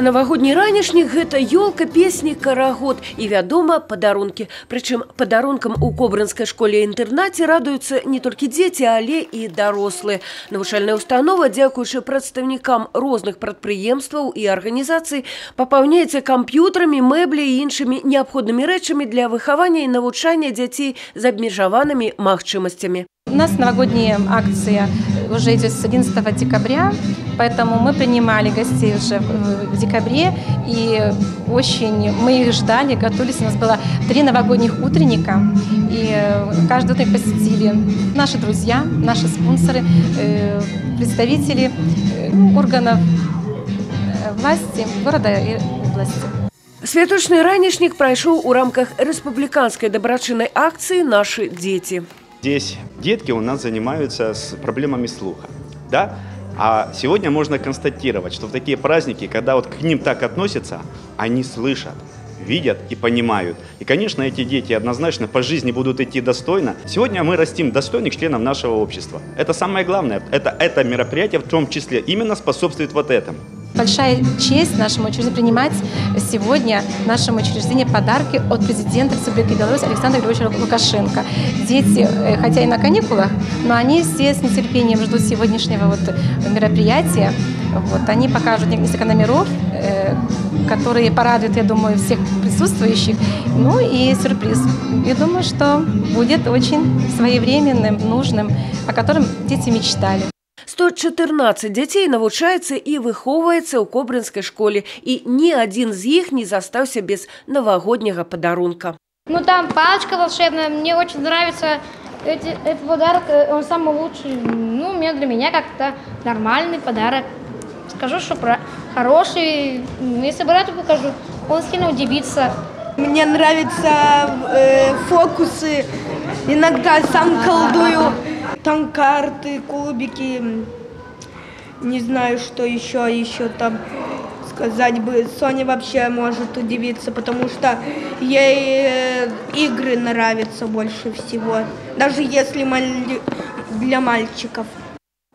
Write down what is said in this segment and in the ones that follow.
Навагодні ранішнік – гэта ёлка, песні, карагод і, вядома, падарункі. Прычым падарункам у кобрынскай школе-інтэрнаце радуюцца не толькі дзеці, але і дарослыя. Навучальная установа, дзякуючы прадстаўнікам розных прадпрыемстваў і арганізацый, папаўняецца камп'ютарамі, мэбляй і іншымі неабходнымі рэчамі для выхавання і навучання дзяцей з абмежаванымі магчымасцямі. У нас новогодняя акция уже идет с 11 декабря, поэтому мы принимали гостей уже в декабре, и очень мы их ждали, готовились. У нас было 3 новогодних утренника, и каждый утренник посетили наши друзья, наши спонсоры, представители органов власти города и области. Святочны ранішнік прайшоў у рамках рэспубліканскай дабрачыннай акцыі «Наши дети». Здесь детки у нас занимаются с проблемами слуха, да? А сегодня можно констатировать, что в такие праздники, когда вот к ним так относятся, они слышат, видят и понимают. И, конечно, эти дети однозначно по жизни будут идти достойно. Сегодня мы растим достойных членов нашего общества. Это самое главное. Это мероприятие в том числе именно способствует вот этому. Большая честь нашему учреждению принимать сегодня в нашем учреждении подарки от президента Республики Беларусь Александра Григорьевича Лукашенко. Дети, хотя и на каникулах, но они все с нетерпением ждут сегодняшнего мероприятия. Они покажут несколько номеров, которые порадуют, я думаю, всех присутствующих. Ну и сюрприз. Я думаю, что будет очень своевременным, нужным, о котором дети мечтали. 114 дзяцей навучаецца і выхоўваецца ў кобрынскай школе, і ні адзін з іх не застаўся без навагодняга падарунка. Ну там палочка волшебная, мне очень нравится этот подарок, он самый лучший. Ну, для меня как-то нормальный подарок. Скажу, что хороший, если брату покажу, он сильно удивится. Мне нравятся фокусы, иногда сам колдую. Там карты, кубики, не знаю, что еще там сказать бы. Соня вообще может удивиться, потому что ей игры нравятся больше всего, даже если для мальчиков.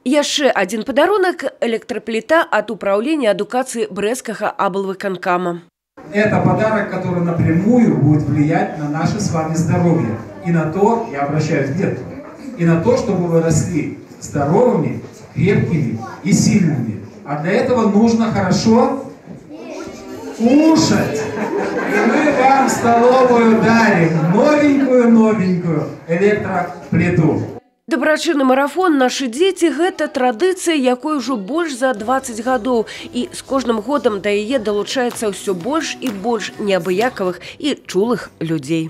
Яшчэ адзін падарунак – электроплита от управления адукации Брестскага аблвыканкама. Это подарок, который напрямую будет влиять на наше с вами здоровье. И на то, я обращаюсь к деткам, и на то, чтобы вы росли здоровыми, крепкими и сильными. А для этого нужно хорошо кушать. И мы вам в столовую дарим новенькую электроплиту. Дабрачынны марафон «Наши дети» – гэта традыцыя, якой ужо больш за 20 гадоў. І з кожным годам да яе далучаецца ўсё больш і больш неабыякавых і чулых людзей.